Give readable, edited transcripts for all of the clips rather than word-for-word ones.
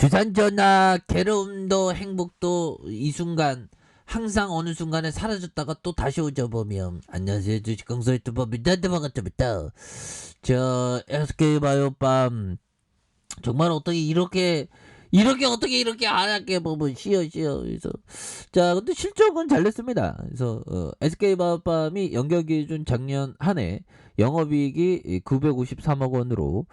주산전화 괴로움도 행복도 이 순간 항상 어느 순간에 사라졌다가 또 다시 오죠 보면. 안녕하세요, 주식강사 유튜버 민단대 반갑습니다. 저 SK바이오팜 정말 어떻게 이렇게 어떻게 이렇게 안 할게 보면 쉬어. 그래서 자, 근데 실적은 잘 냈습니다. 그래서 SK바이오팜이 연결 기준 작년 한 해 영업이익이 953억 원으로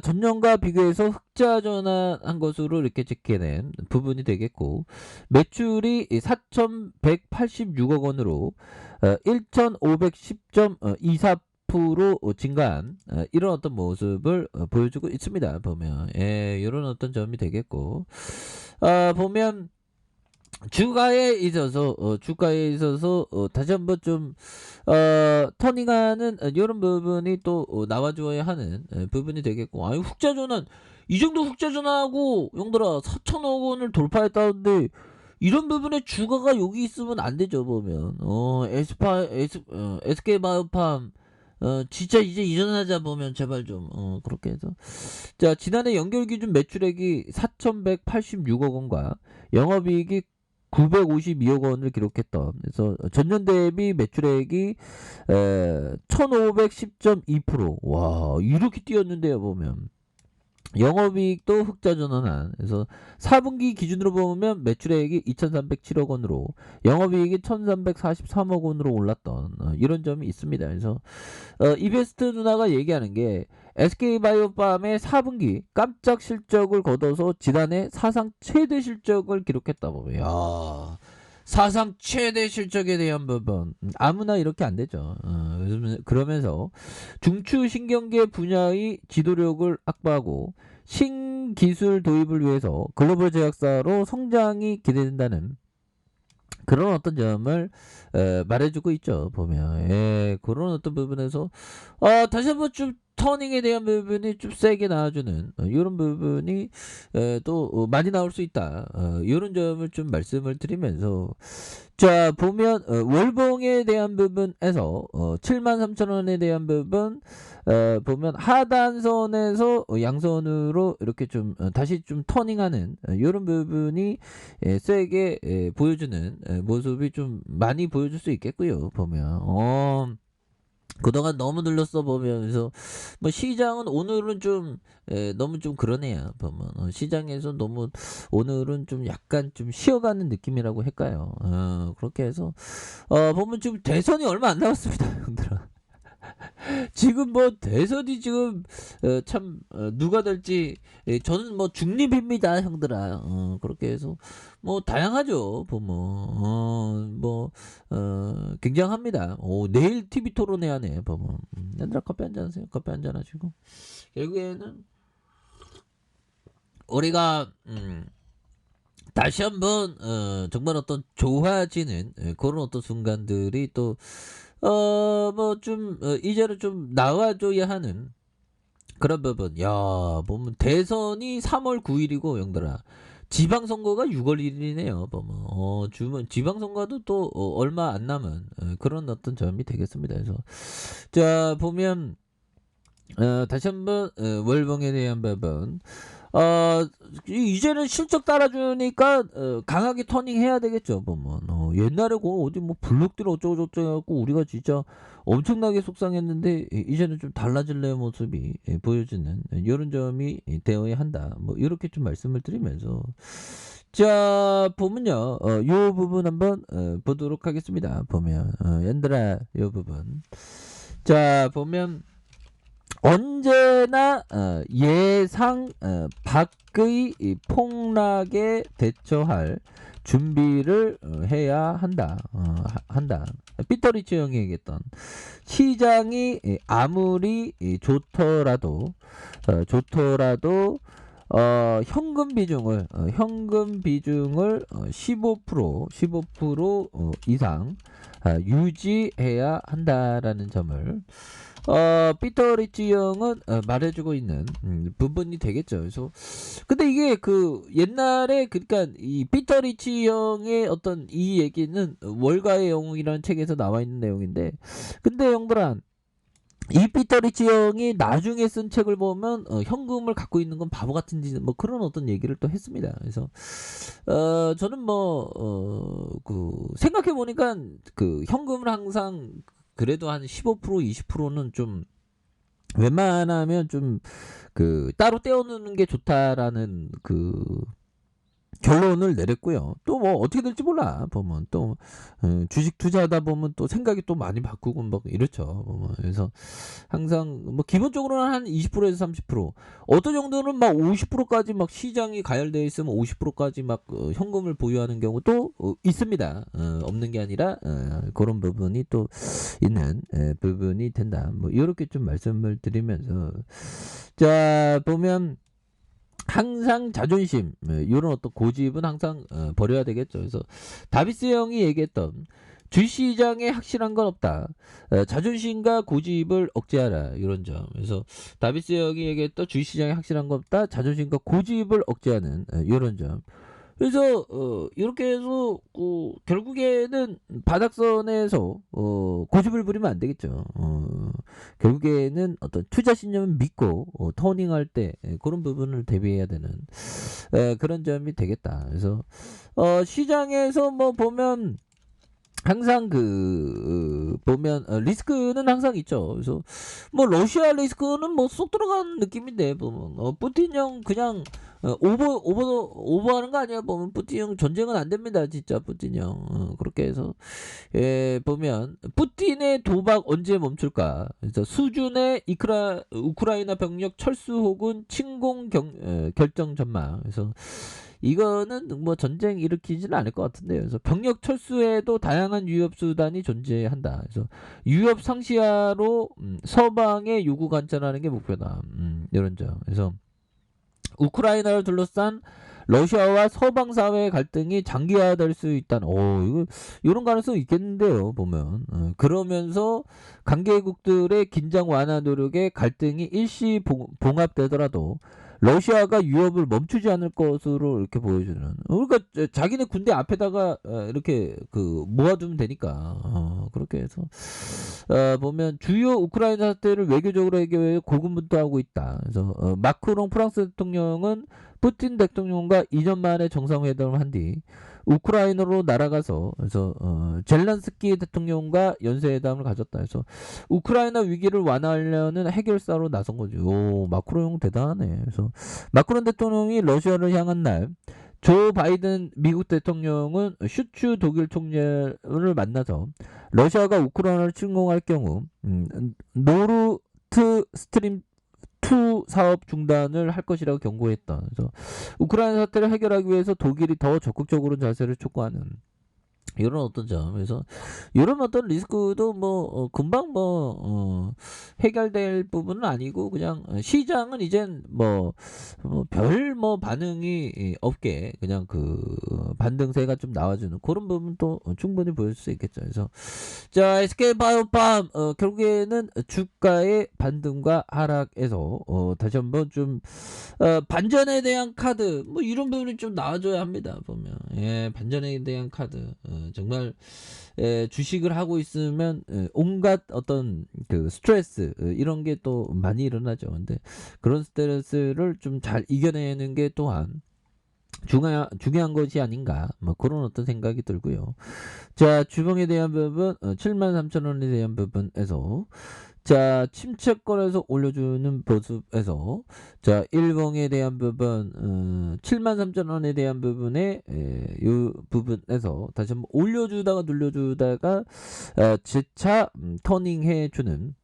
전년과 비교해서 흑자 전환한 것으로 이렇게 찍혀낸 부분이 되겠고, 매출이 4,186억 원으로 1,510.24% 증가한 이런 어떤 모습을 보여주고 있습니다. 보면 이런 어떤 점이 되겠고, 보면 주가에 있어서 다시 한번 좀 터닝하는 이런 부분이 또 나와줘야 하는 부분이 되겠고, 아유 흑자 전환, 이 정도 흑자 전환하고 영들아 4천억 원을 돌파했다는데 이런 부분에 주가가 여기 있으면 안 되죠. 보면 SK바이오팜 진짜 이제 일어나자. 보면 제발 좀 그렇게 해서, 자, 지난해 연결 기준 매출액이 4,186억 원과 영업이익이 952억 원을 기록했던, 그래서 전년 대비 매출액이 1510.2%, 와 이렇게 뛰었는데요. 보면 영업이익도 흑자 전환한, 그래서 4분기 기준으로 보면 매출액이 2,307억 원으로 영업이익이 1,343억 원으로 올랐던 이런 점이 있습니다. 그래서 이베스트 누나가 얘기하는 게 SK바이오팜의 4분기 깜짝 실적을 거둬서 지난해 사상 최대 실적을 기록했다 보면, 야, 사상 최대 실적에 대한 부분 아무나 이렇게 안 되죠. 그러면서 중추신경계 분야의 지도력을 확보하고 신기술 도입을 위해서 글로벌 제약사로 성장이 기대된다는 그런 어떤 점을 말해주고 있죠. 보면 그런 어떤 부분에서 다시 한번 좀 터닝에 대한 부분이 좀 세게 나와주는 이런 부분이 또 많이 나올 수 있다. 이런 점을 좀 말씀을 드리면서, 자, 보면 월봉에 대한 부분에서 73,000원에 대한 부분 보면 하단선에서 양선으로 이렇게 좀 다시 좀 터닝하는 이런 부분이 세게 보여주는 모습이 좀 많이 보여줄 수 있겠고요. 보면 그동안 너무 눌렀어 보면서, 뭐 시장은 오늘은 좀 너무 좀 그러네요. 보면 시장에서 너무 오늘은 좀 약간 좀 쉬어가는 느낌이라고 할까요? 그렇게 해서 보면 지금 대선이 얼마 안 남았습니다, 형들아. 지금 뭐 대선이 지금 참 누가 될지 저는 뭐 중립입니다, 형들아. 그렇게 해서 뭐 다양하죠. 보면 뭐 굉장합니다. 내일 TV 토론회 하네. 보면 얘들아 커피 한잔 하세요. 커피 한잔 하시고, 결국에는 우리가 다시 한번 정말 어떤 좋아지는 그런 어떤 순간들이 또 뭐 좀 이제는 좀 나와줘야 하는 그런 부분. 야, 보면 대선이 3월 9일이고 영들아, 지방선거가 6월 1일이네요. 보면 주면 지방선거도 또 얼마 안 남은 그런 어떤 점이 되겠습니다. 그래서 자, 보면 다시 한번 월봉에 대한 부분, 이제는 실적 따라주니까 강하게 터닝해야 되겠죠. 보면 옛날에 어디 뭐 블록들 어쩌고저쩌고 해갖고 우리가 진짜 엄청나게 속상했는데 이제는 좀 달라질래 모습이 보여지는 이런 점이 되어야 한다. 뭐 이렇게 좀 말씀을 드리면서, 자, 보면요, 요 부분 한번 보도록 하겠습니다. 보면 얘들아, 요 부분, 자, 보면 언제나 예상 밖의 이 폭락에 대처할 준비를 해야 한다. 피터 리치 형이 얘기했던, 시장이 아무리 좋더라도 현금 비중을 15% 이상 유지해야 한다라는 점을 피터 리치 형은 말해주고 있는 부분이 되겠죠. 그래서 근데 이게 그 옛날에, 그러니까 이 피터 리치 형의 어떤 이 얘기는 월가의 영웅이라는 책에서 나와 있는 내용인데, 근데 형들아, 이 피터 리치 형이 나중에 쓴 책을 보면 현금을 갖고 있는 건 바보 같은 짓, 뭐 그런 어떤 얘기를 또 했습니다. 그래서 저는 그 생각해 보니까 그 현금을 항상 그래도 한 15% 20%는 좀 웬만하면 좀 그 따로 떼어놓는 게 좋다라는 그 결론을 내렸고요. 또 뭐 어떻게 될지 몰라. 보면 또 주식 투자하다 보면 또 생각이 또 많이 바꾸고 뭐 이렇죠. 보면. 그래서 항상 뭐 기본적으로는 한 20%에서 30%, 어떤 정도는 막 50%까지 막 시장이 가열되어 있으면 50%까지 막 현금을 보유하는 경우도 있습니다. 없는 게 아니라 그런 부분이 또 있는 부분이 된다. 뭐 이렇게 좀 말씀을 드리면서, 자 보면 항상 자존심, 이런 어떤 고집은 항상 버려야 되겠죠. 그래서 다비스 형이 얘기했던 주시장에 확실한 건 없다. 자존심과 고집을 억제하라, 이런 점. 그래서 다비스 형이 얘기했던 주시장에 확실한 건 없다. 자존심과 고집을 억제하는 이런 점. 그래서 이렇게 해서 결국에는 바닥선에서 고집을 부리면 안 되겠죠. 결국에는 어떤 투자 신념을 믿고 터닝할 때 그런 부분을 대비해야 되는 그런 점이 되겠다. 그래서 시장에서 뭐 보면 항상 보면 리스크는 항상 있죠. 그래서 뭐 러시아 리스크는 뭐 쏙 들어간 느낌인데, 보면 푸틴 형 그냥 오버하는 거 아니야. 보면 푸틴 형 전쟁은 안 됩니다, 진짜. 푸틴 형 그렇게 해서 보면 푸틴의 도박 언제 멈출까. 그래서 수준의 우크라이나 병력 철수 혹은 침공 결정 전망. 그래서 이거는 뭐 전쟁 일으키지는 않을 것 같은데요. 그래서 병력 철수에도 다양한 유협 수단이 존재한다. 그래서 유협 상시하로 서방의 요구 관찰하는 게 목표다. 이런 점. 그래서 우크라이나를 둘러싼 러시아와 서방 사회의 갈등이 장기화될 수 있다는, 이거 이런 가능성이 있겠는데요. 보면 그러면서 관계국들의 긴장 완화 노력에 갈등이 일시 봉합되더라도 러시아가 유럽을 멈추지 않을 것으로 이렇게 보여주는. 그러니까 자기네 군대 앞에다가 이렇게 모아두면 되니까. 그렇게 해서 보면 주요 우크라이나 사태를 외교적으로 해결해 고군분투하고 있다. 그래서 마크롱 프랑스 대통령은 푸틴 대통령과 2년 만에 정상회담을 한 뒤 우크라이나로 날아가서, 그래서 젤란스키 대통령과 연쇄회담을 가졌다. 그래서 우크라이나 위기를 완화하려는 해결사로 나선 거죠. 마크롱 대단하네. 그래서 마크롱 대통령이 러시아를 향한 날, 조 바이든 미국 대통령은 슈츠 독일 총리를 만나서 러시아가 우크라이나를 침공할 경우 노르트 스트림 2 사업 중단을 할 것이라고 경고했다. 그래서 우크라이나 사태를 해결하기 위해서 독일이 더 적극적으로 자세를 촉구하는 이런 어떤 점. 그래서 이런 어떤 리스크도 뭐 금방 해결될 부분은 아니고, 그냥 시장은 이젠 별 반응이 없게 그냥 반등세가 좀 나와주는 그런 부분도 충분히 보일 수 있겠죠. 그래서 자, SK바이오팜 결국에는 주가의 반등과 하락에서 다시 한번 좀 반전에 대한 카드, 뭐 이런 부분이 좀 나와줘야 합니다. 보면 반전에 대한 카드, 정말 주식을 하고 있으면 온갖 어떤 스트레스, 이런 게 또 많이 일어나죠. 근데 그런 스트레스를 좀 잘 이겨내는 게 또한 중요한 것이 아닌가, 뭐 그런 어떤 생각이 들고요. 자, 주봉에 대한 부분 73,000원에 대한 부분에서, 자, 침체권에서 올려주는 모습에서, 자, 일봉에 대한 부분 73,000원에 대한 부분에 이 부분에서 다시 한번 올려주다가 눌려주다가 재차 터닝해주는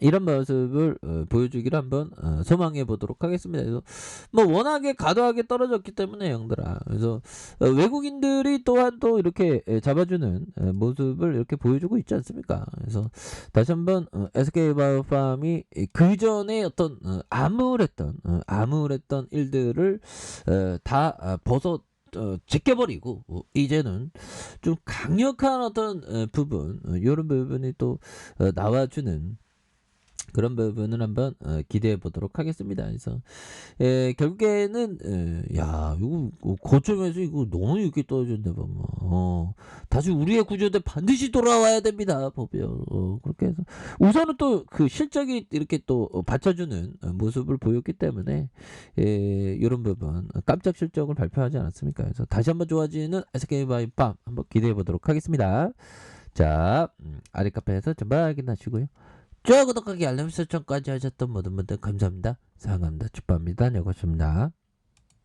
이런 모습을 보여주기를 한번 소망해 보도록 하겠습니다. 그래서 뭐 워낙에 과도하게 떨어졌기 때문에, 형들아. 그래서 외국인들이 또한 또 이렇게 잡아주는 모습을 이렇게 보여주고 있지 않습니까? 그래서 다시 한번 SK바이오팜이 그 전에 어떤 암울했던 일들을 다 제껴버리고 이제는 좀 강력한 어떤 부분, 이런 부분이 또 나와주는 그런 부분을 한번 기대해 보도록 하겠습니다. 그래서 결국에는 야 이거 고점에서 이거 너무 이렇게 떨어졌네 보면. 다시 우리의 구조대 반드시 돌아와야 됩니다. 보면 그렇게 해서 우선은 또 그 실적이 이렇게 또 받쳐주는 모습을 보였기 때문에 이런 부분 깜짝 실적을 발표하지 않았습니까? 그래서 다시 한번 좋아지는 SK바이오팜 한번 기대해 보도록 하겠습니다. 자, 아리카페에서 전방 확인하시고요. 좋아요, 구독하기, 알람 설정까지 하셨던 모든 분들 감사합니다. 사랑합니다. 축복합니다. 여고습니다